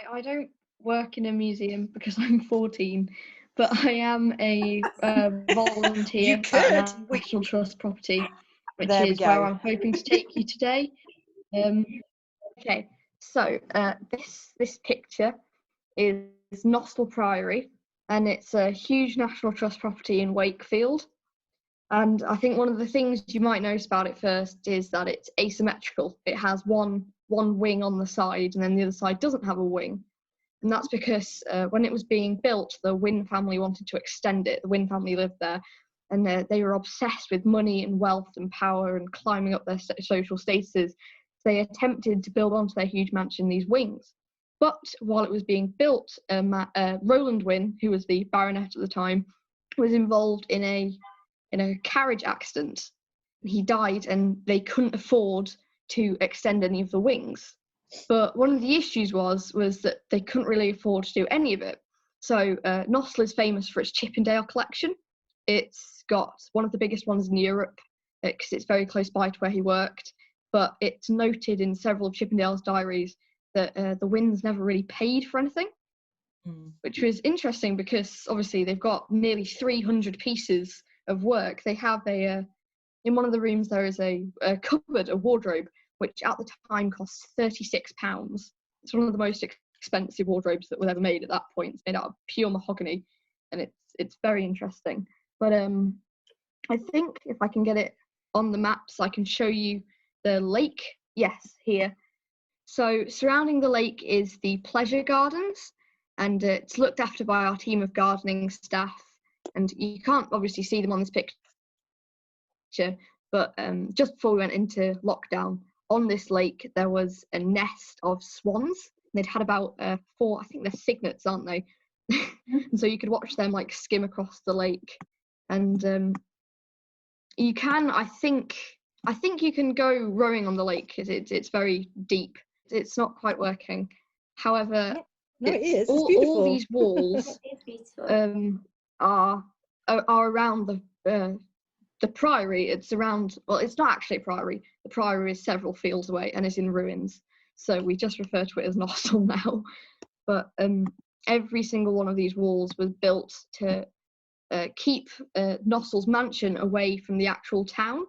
I don't work in a museum because I'm 14, but I am a volunteer You at could. National Trust property, which There we is where go. I'm hoping to take you today. Okay, so this picture is Nostril Priory, and it's a huge National Trust property in Wakefield. And I think one of the things you might notice about it first is that it's asymmetrical. It has one wing on the side, and then the other side doesn't have a wing. And that's because when it was being built, the Wynne family wanted to extend it. The Wynne family lived there, and they were obsessed with money and wealth and power and climbing up their social statuses. So they attempted to build onto their huge mansion these wings. But while it was being built, Roland Wynne, who was the baronet at the time, was involved in a carriage accident. He died, and they couldn't afford to extend any of the wings. But one of the issues was that they couldn't really afford to do any of it. So Nostell is famous for its Chippendale Collection. It's got one of the biggest ones in Europe because it's very close by to where he worked. But it's noted in several of Chippendale's diaries that the Wynnes never really paid for anything, which was interesting because obviously they've got nearly 300 pieces of work. They have in one of the rooms there is a cupboard, a wardrobe, which at the time cost £36. It's one of the most expensive wardrobes that was ever made at that point. It's made out of pure mahogany, and it's very interesting. But I think if I can get it on the maps, I can show you the lake. Yes, here. So surrounding the lake is the pleasure gardens, and it's looked after by our team of gardening staff. And you can't obviously see them on this picture, but just before we went into lockdown, on this lake there was a nest of swans. They'd had about 4, I think they're cygnets, aren't they? And so you could watch them like skim across the lake. And you can, I think you can go rowing on the lake because it's very deep. It's not quite working. However, no, it is. It's all these walls are around the priory. It's around, well, it's not actually a priory. The priory is several fields away and is in ruins. So we just refer to it as Nostell now. But every single one of these walls was built to keep Nostell's mansion away from the actual town.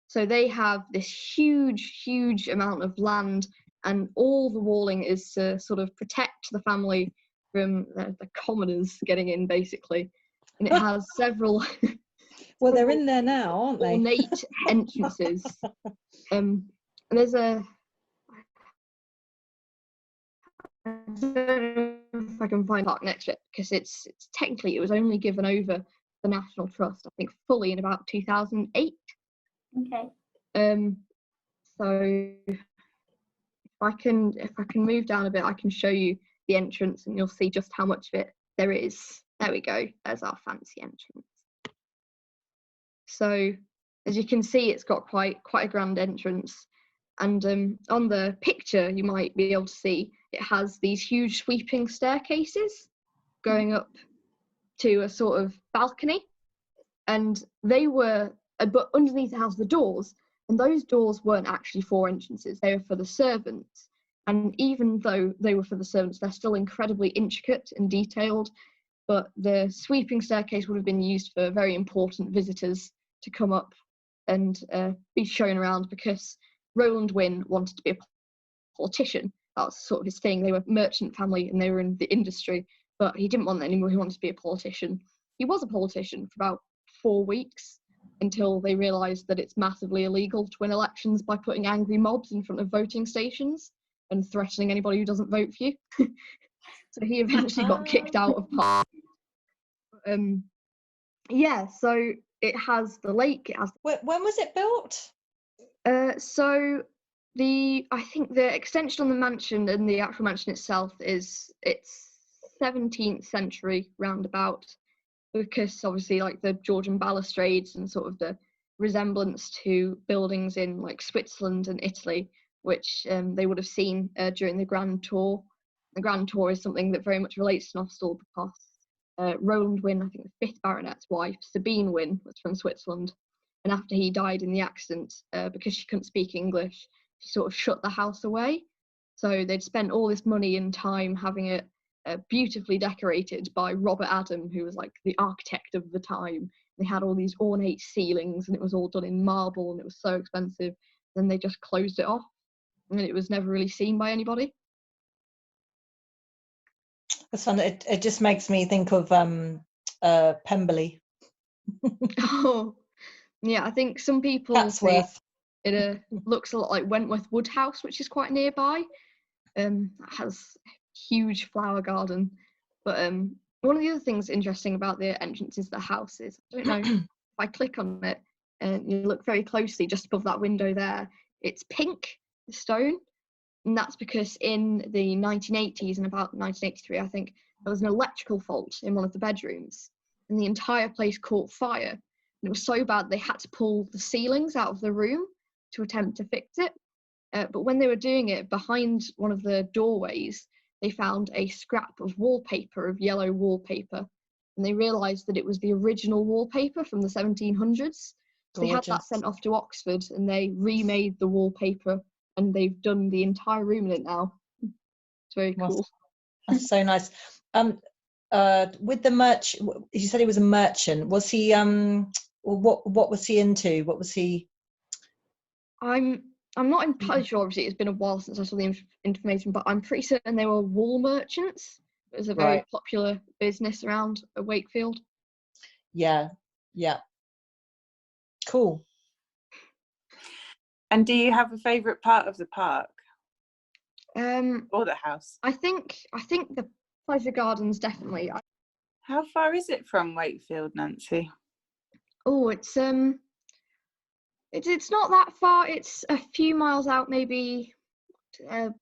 So they have this huge amount of land, and all the walling is to sort of protect the family from the commoners getting in, basically. And it has several well, they're in there now, aren't they? Ornate entrances. And there's a, I don't know if I can find park next to it, because it's technically, it was only given over the National Trust, I think, fully in about 2008. Okay. So if I can move down a bit, I can show you the entrance, and you'll see just how much of it there is. There we go. There's our fancy entrance. So as you can see, it's got quite a grand entrance. And on the picture, you might be able to see it has these huge sweeping staircases going up to a sort of balcony. And they were, but underneath the house, the doors, and those doors weren't actually for entrances. They were for the servants. And even though they were for the servants, they're still incredibly intricate and detailed. But the sweeping staircase would have been used for very important visitors to come up and be shown around, because Roland Wynne wanted to be a politician. That was sort of his thing. They were a merchant family and they were in the industry, but he didn't want that anymore. He wanted to be a politician. He was a politician for about 4 weeks until they realised that it's massively illegal to win elections by putting angry mobs in front of voting stations and threatening anybody who doesn't vote for you. So he eventually got kicked out of parliament. Yeah, so it has the lake. It has. When was it built? So I think the extension on the mansion and the actual mansion itself it's 17th century roundabout, because obviously like the Georgian balustrades and sort of the resemblance to buildings in like Switzerland and Italy, which they would have seen during the Grand Tour. The Grand Tour is something that very much relates to Nostell, because Roland Wynne, I think the 5th baronet's wife, Sabine Wynne, was from Switzerland. And after he died in the accident, because she couldn't speak English, she sort of shut the house away. So they'd spent all this money and time having it beautifully decorated by Robert Adam, who was like the architect of the time. They had all these ornate ceilings, and it was all done in marble, and it was so expensive. Then they just closed it off, and it was never really seen by anybody. That's fun. It just makes me think of Pemberley. Oh, yeah, I think some people say Chatsworth. it looks a lot like Wentworth Woodhouse, which is quite nearby. It has a huge flower garden. But one of the other things interesting about the entrance is the house is, I don't know, if I click on it and you look very closely just above that window there, it's pink, the stone. And that's because in the 1980s and about 1983, I think, there was an electrical fault in one of the bedrooms, and the entire place caught fire. And it was so bad they had to pull the ceilings out of the room to attempt to fix it. But when they were doing it, behind one of the doorways, they found a scrap of wallpaper, of yellow wallpaper, and they realised that it was the original wallpaper from the 1700s. So they had that sent off to Oxford, and they remade the wallpaper, and they've done the entire room in it now. It's very cool. That's so nice. With the you said he was a merchant. Was he what was he into? What was he? I'm not entirely sure. Obviously, it's been a while since I saw the information, but I'm pretty certain they were wool merchants. It was a very popular business around Wakefield. Yeah. Cool. And do you have a favourite part of the park? Or the house? I think the pleasure gardens, definitely. How far is it from Wakefield, Nancy? Oh, it's not that far. It's a few miles out, maybe 10.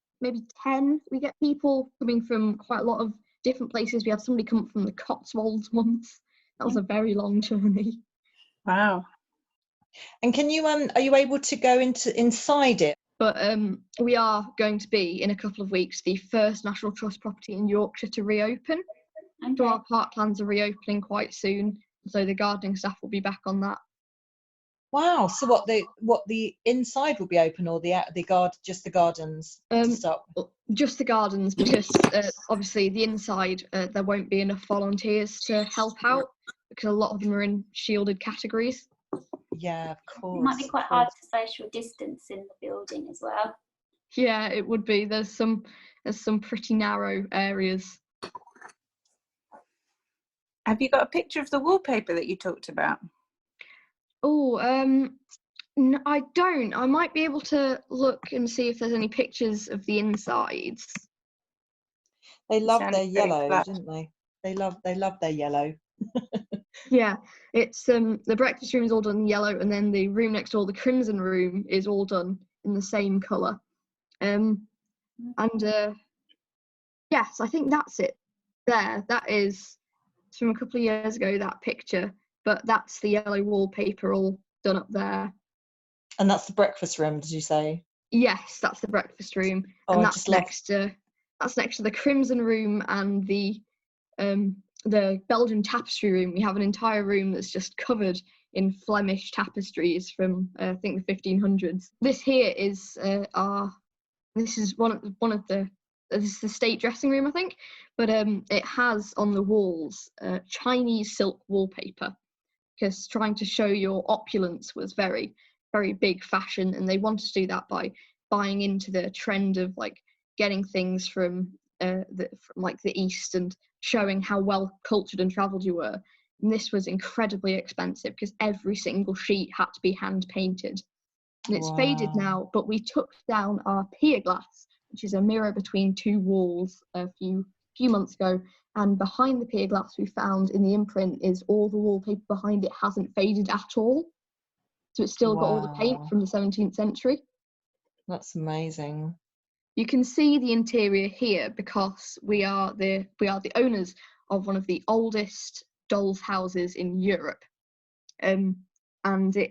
We get people coming from quite a lot of different places. We had somebody come from the Cotswolds once. That was a very long journey. Wow. And can you are you able to go inside it? But we are going to be, in a couple of weeks, the first National Trust property in Yorkshire to reopen. Okay. So our parklands are reopening quite soon, so the gardening staff will be back on that. Wow. So what the inside will be open, or just the gardens to start? Just the gardens, because obviously the inside there won't be enough volunteers to help out, because a lot of them are in shielded categories. Yeah, of course. It might be quite hard to social distance in the building as well. Yeah, it would be. There's some pretty narrow areas. Have you got a picture of the wallpaper that you talked about? Oh, no, I don't. I might be able to look and see if there's any pictures of the insides. They love their yellow, didn't they? They love their yellow. Yeah, it's the breakfast room is all done in yellow, and then the room next door, the crimson room, is all done in the same colour. Yes, I think that's it. That is from a couple of years ago, that picture, but that's the yellow wallpaper all done up there. And that's the breakfast room, did you say? Yes, that's the breakfast room, and that's next to the crimson room and the Belgian Tapestry Room. We have an entire room that's just covered in Flemish tapestries from I think the 1500s. This here is this is this is the state dressing room, I think, but it has on the walls Chinese silk wallpaper, because trying to show your opulence was very, very big fashion, and they wanted to do that by buying into the trend of like getting things from the East and showing how well cultured and travelled you were. And this was incredibly expensive because every single sheet had to be hand painted. And it's faded now, but we took down our pier glass, which is a mirror between two walls, a few months ago. And behind the pier glass we found in the imprint is all the wallpaper behind it hasn't faded at all. So it's still got all the paint from the 17th century. That's amazing. You can see the interior here because we are the owners of one of the oldest dolls' houses in Europe, and the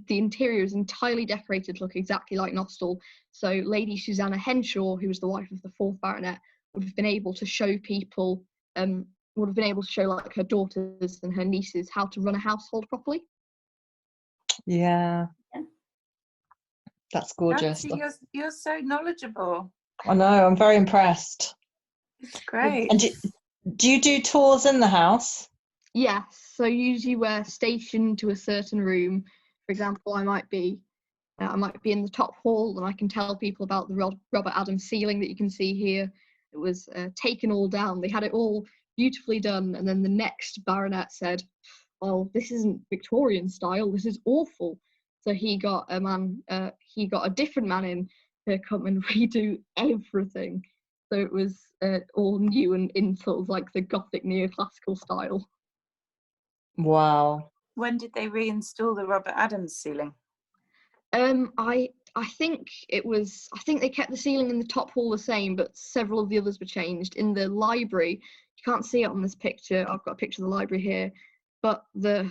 interior is entirely decorated to look exactly like Nostell. So Lady Susanna Henshaw, who was the wife of the 4th Baronet, would have been able to show people, like her daughters and her nieces how to run a household properly. Yeah. That's gorgeous. Nancy, you're so knowledgeable. I know, I'm very impressed. It's great. And do you do tours in the house? Yes, so usually we're stationed to a certain room. For example, I might be in the top hall, and I can tell people about the Robert Adams ceiling that you can see here. It was taken all down. They had it all beautifully done, and then the next baronet said, "Oh, this isn't Victorian style. This is awful." So he got a different man in to come and redo everything. So it was all new and in sort of like the Gothic neoclassical style. Wow. When did they reinstall the Robert Adams ceiling? I think they kept the ceiling in the top hall the same, but several of the others were changed. In the library, you can't see it on this picture. I've got a picture of the library here, but the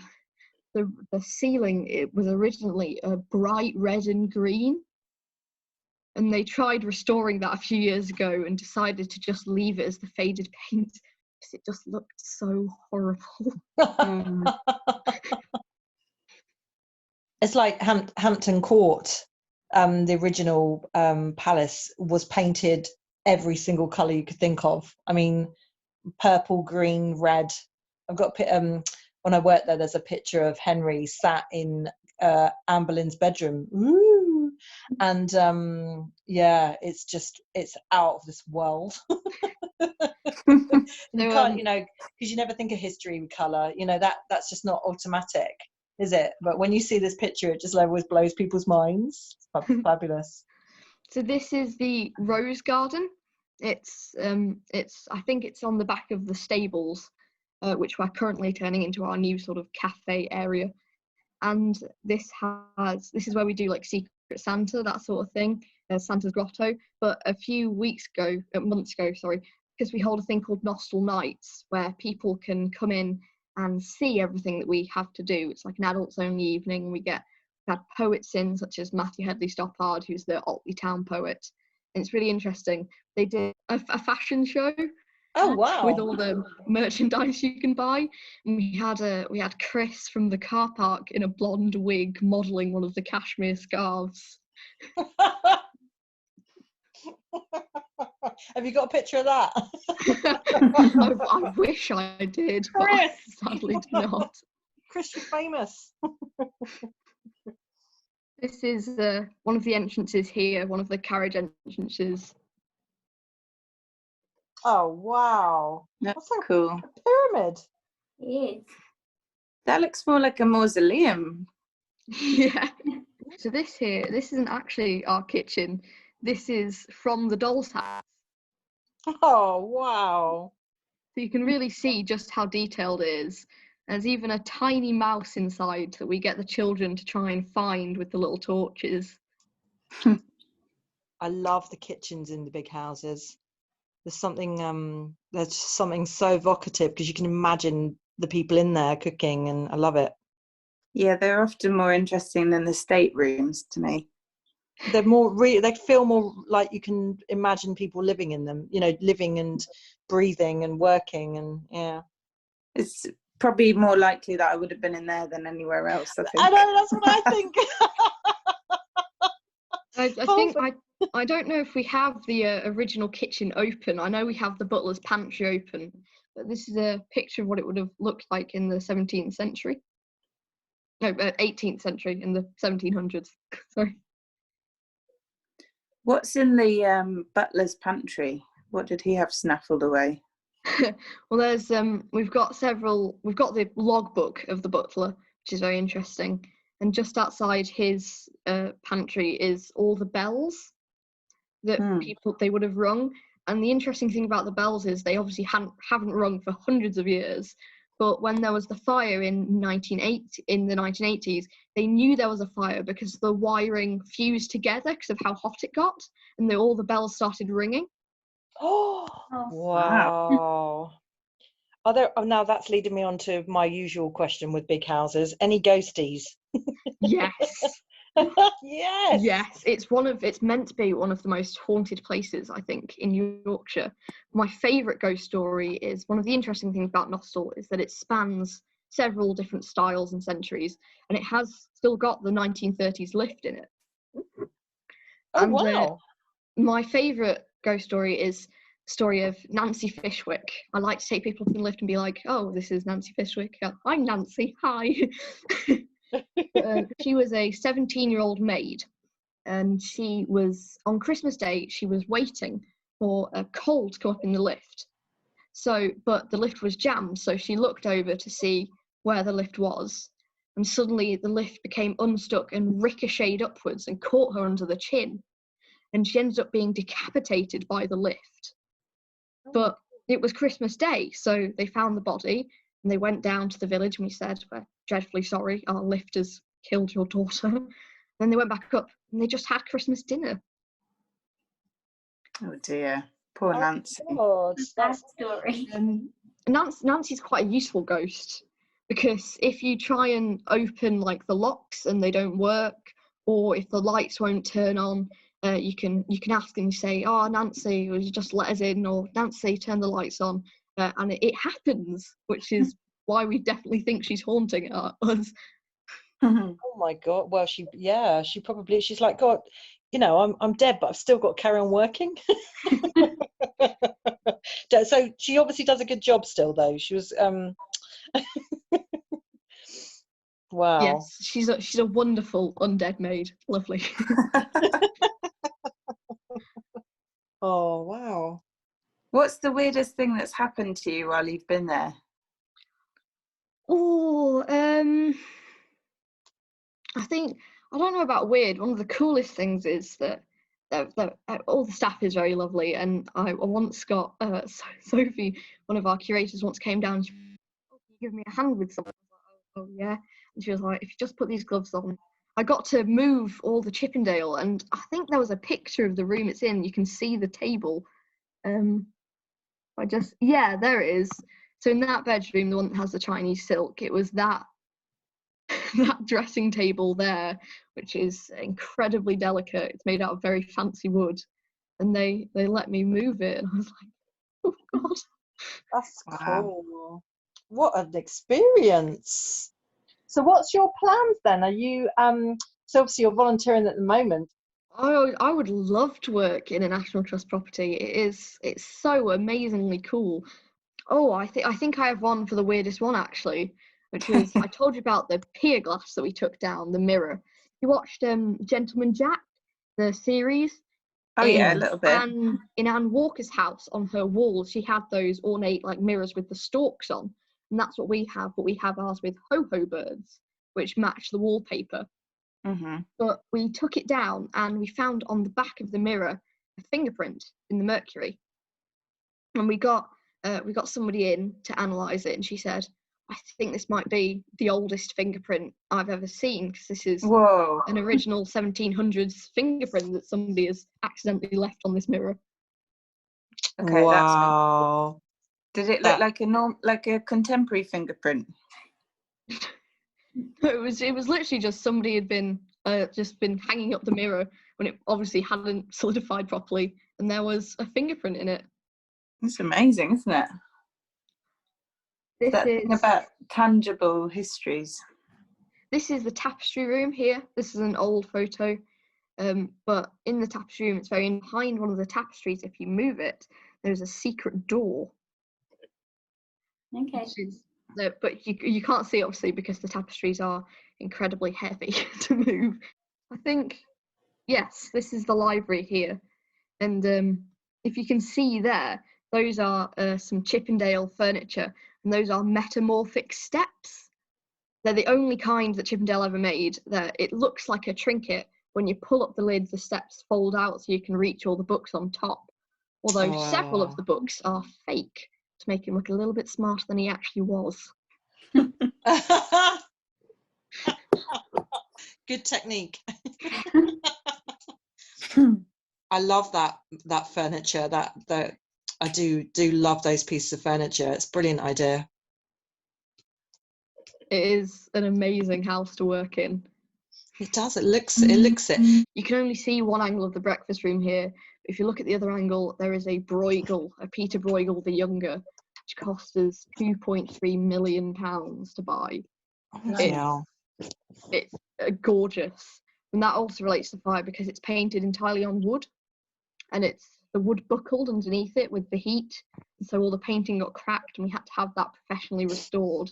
ceiling, it was originally a bright red and green, and they tried restoring that a few years ago and decided to just leave it as the faded paint because it just looked so horrible. It's like Hampton Court. The original palace was painted every single colour you could think of. I mean, purple, green, red. I've got when I worked there, there's a picture of Henry sat in Anne Boleyn's bedroom. Ooh. And it's out of this world. You can't, because you never think of history with colour. That's just not automatic, is it? But when you see this picture, it just always blows people's minds. It's fabulous. So this is the Rose Garden. It's I think it's on the back of the stables, which we're currently turning into our new sort of cafe area. And this is where we do like Secret Santa, that sort of thing, Santa's Grotto. But months ago, because we hold a thing called Nostril Nights, where people can come in and see everything that we have to do. It's like an adults only evening. We had poets in, such as Matthew Headley Stoppard, who's the Otley Town poet, and it's really interesting. They did a fashion show. Oh wow! With all the merchandise you can buy, and we had Chris from the car park in a blonde wig modelling one of the cashmere scarves. Have you got a picture of that? I wish I did, but I sadly do not. Chris was famous. This is one of the entrances here, one of the carriage entrances. Oh wow, that's cool. A pyramid. It is. That looks more like a mausoleum. Yeah. So this isn't actually our kitchen. This is from the doll's house. Oh wow. So you can really see just how detailed it is. There's even a tiny mouse inside that we get the children to try and find with the little torches. I love the kitchens in the big houses. There's something so evocative because you can imagine the people in there cooking, and I love it. Yeah, they're often more interesting than the staterooms to me. They're more they feel more like you can imagine people living in them, living and breathing and working, and yeah. It's probably more likely that I would have been in there than anywhere else, I think. I know, that's what I think. I don't know if we have the original kitchen open. I know we have the butler's pantry open, but this is a picture of what it would have looked like in the 17th century. No, 18th century, in the 1700s. Sorry. What's in the butler's pantry? What did he have snaffled away? Well, there's we've got the logbook of the butler, which is very interesting, and just outside his pantry is all the bells that they would have rung. And the interesting thing about the bells is they obviously haven't rung for hundreds of years, but when there was the fire in the 1980s, they knew there was a fire because the wiring fused together because of how hot it got, and all the bells started ringing. Oh wow. Now that's leading me on to my usual question with big houses. Any ghosties? Yes. Yes. It's meant to be one of the most haunted places, I think, in Yorkshire. My favourite ghost story is, one of the interesting things about Nostell is that it spans several different styles and centuries, and it has still got the 1930s lift in it. Oh, And wow. my favourite ghost story is the story of Nancy Fishwick. I like to take people up in the lift and be like, oh, this is Nancy Fishwick. I'm Nancy, hi. She was a 17-year-old maid, and she was, on Christmas Day, she was waiting for a coal to come up in the lift. So, but the lift was jammed, so she looked over to see where the lift was, and suddenly the lift became unstuck and ricocheted upwards and caught her under the chin, and she ended up being decapitated by the lift. But it was Christmas Day, so they found the body, and they went down to the village, and we said, we're dreadfully sorry, our lift has killed your daughter. Then they went back up, and they just had Christmas dinner. Oh dear, poor Nancy. God, Sad story. Nancy's quite a useful ghost, because if you try and open like the locks and they don't work, or if the lights won't turn on, you can ask and say, oh, Nancy, will you just let us in, or Nancy, turn the lights on, and it happens, which is why we definitely think she's haunting us. oh my God. Well, she's like, God, you know, I'm dead, but I've still got to carry on working. So she obviously does a good job still, though. She was, wow. Yes, she's a wonderful undead maid. Lovely. Oh, wow. What's the weirdest thing that's happened to you while you've been there? Oh, I think, I don't know about weird. One of the coolest things is that all the staff is very lovely, and I once got Sophie, one of our curators, once came down. And she, oh, can you give me a hand with something? I was like, oh yeah. And she was like, if you just put these gloves on. I got to move all the Chippendale, and I think there was a picture of the room it's in. You can see the table. Yeah, there it is. So in that bedroom, the one that has the Chinese silk, it was that that dressing table there, which is incredibly delicate. It's made out of very fancy wood, and they let me move it, and I was like, oh God. That's Wow. cool. What an experience. So what's your plans then? Are you, so obviously you're volunteering at the moment. I would love to work in a National Trust property. It's so amazingly cool. Oh, I think I have one for the weirdest one actually, which was I told you about the pier glass that we took down, the mirror. You watched Gentleman Jack, the series? Oh yeah, a little bit. In Anne Walker's house, on her wall, she had those ornate like mirrors with the stalks on, and that's what we have. But we have ours with ho-ho birds, which match the wallpaper. Mm-hmm. But we took it down, and we found on the back of the mirror a fingerprint in the mercury, and we got somebody in to analyse it, and she said, I think this might be the oldest fingerprint I've ever seen, because this is Whoa. an original 1700s fingerprint that somebody has accidentally left on this mirror. Okay, Wow. Did it look like a contemporary fingerprint? It was literally just somebody had been hanging up the mirror when it obviously hadn't solidified properly, and there was a fingerprint in it. It's amazing, isn't it? That thing about tangible histories. This is the Tapestry Room here. This is an old photo, but in the Tapestry Room, it's behind one of the tapestries. If you move it, there's a secret door. Okay. But you can't see, obviously, because the tapestries are incredibly heavy to move. I think, yes, this is the library here. And if you can see there, those are some Chippendale furniture, and those are metamorphic steps. They're the only kind that Chippendale ever made. That it looks like a trinket. When you pull up the lid, the steps fold out so you can reach all the books on top. Although several of the books are fake to make him look a little bit smarter than he actually was. Good technique. I love that furniture. That I do love those pieces of furniture. It's a brilliant idea. It is an amazing house to work in. It does. It looks it. You can only see one angle of the breakfast room here. But if you look at the other angle, there is a Bruegel, a Peter Bruegel the Younger, which cost us £2.3 million to buy. Oh, It's gorgeous. And that also relates to fire because it's painted entirely on wood, and it's the wood buckled underneath it with the heat, and so all the painting got cracked, and we had to have that professionally restored.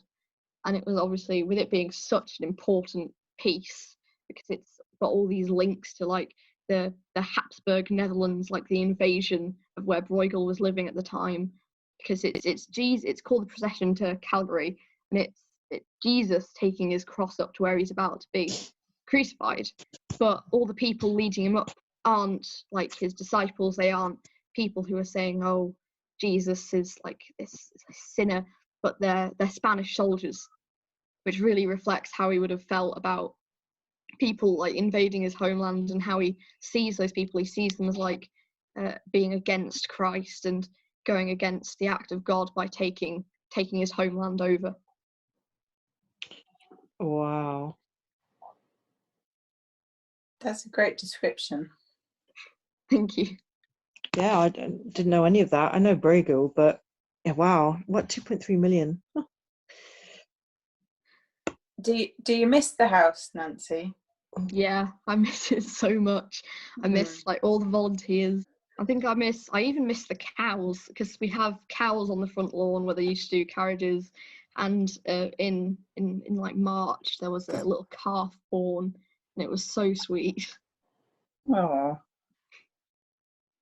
And it was obviously, with it being such an important piece, because it's got all these links to like the Habsburg Netherlands, like the invasion of where Bruegel was living at the time, because it's called the Procession to Calgary, and it's Jesus taking his cross up to where he's about to be crucified. But all the people leading him up aren't like his disciples. They aren't people who are saying, oh, Jesus is like this sinner, but they're Spanish soldiers, which really reflects how he would have felt about people like invading his homeland, and how he sees those people. He sees them as like being against Christ and going against the act of God by taking his homeland over. Wow. That's a great description. Thank you. Yeah, I didn't know any of that. I know Bruegel, but yeah, wow, what 2.3 million? Do you miss the house, Nancy? Yeah, I miss it so much. I miss like all the volunteers. I even miss the cows, because we have cows on the front lawn where they used to do carriages, and in like March there was a little calf born, and it was so sweet. Oh,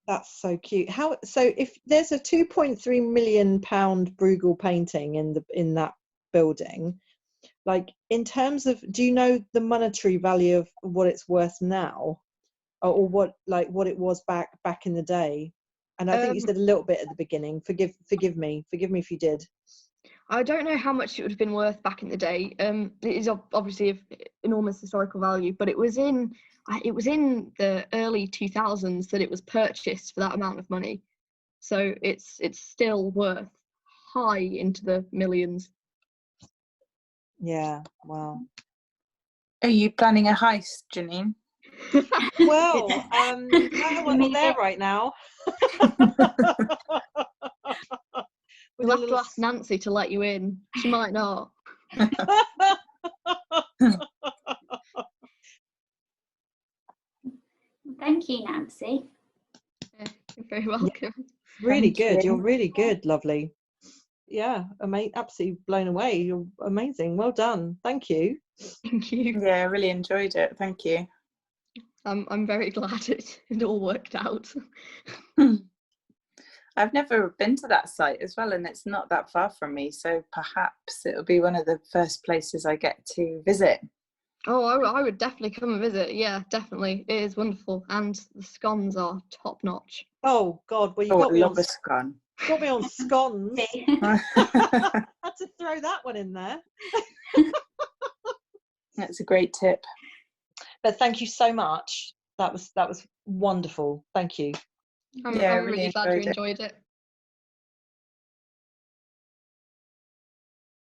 That's so cute. So if there's a 2.3 million pound Bruegel painting in that building, like in terms of, do you know the monetary value of what it's worth now, or what it was back in the day? And I think you said a little bit at the beginning. Forgive me if you did. I don't know how much it would have been worth back in the day. It is obviously of enormous historical value, but it was in the early 2000s that it was purchased for that amount of money. So it's still worth high into the millions. Yeah, wow. are you planning a heist, Janine? Well, we're not there right now. We'll have to ask Nancy to let you in. She might not. Thank you, Nancy. Yeah, you're very welcome. Really Thank good. you. You're really good. Lovely. Yeah, absolutely blown away. You're amazing. Well done. Thank you. Thank you. Yeah, I really enjoyed it. Thank you. I'm very glad it all worked out. I've never been to that site as well, and it's not that far from me, so perhaps it'll be one of the first places I get to visit. Oh, I would definitely come and visit. Yeah, definitely. It is wonderful, and the scones are top notch. Oh God, well you I got me on love a scone. got me on scones. See? Had to throw that one in there. That's a great tip. But thank you so much. That was wonderful. Thank you. I'm Yeah, I really really glad you enjoyed it. enjoyed it.